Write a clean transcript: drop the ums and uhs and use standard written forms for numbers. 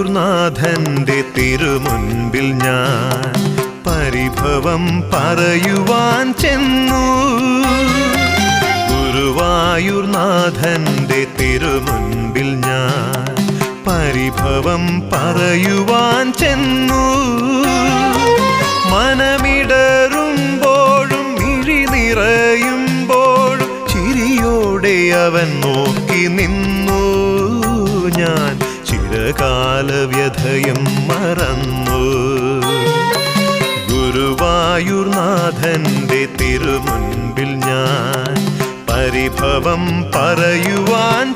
ഗുരുവായൂർനാഥന്റെ തിരുമുൻപിൽ ഞാൻ പരിഭവം പറയുവാൻ ചെന്നു. ഗുരുവായൂർനാഥന്റെ തിരുമുൻപിൽ ഞാൻ പരിഭവം പറയുവാൻ ചെന്നു. മനമിടറുമ്പോഴും മിഴി നിറയുമ്പോഴും ചിരിയോടെ അവൻ നോക്കി നിന്നു. ഞാൻ ചിരകാല വ്യഥയും മറന്നു. ഗുരുവായൂർനാഥന്റെ തിരുമുൻപിൽ ഞാൻ പരിഭവം പറയുവാൻ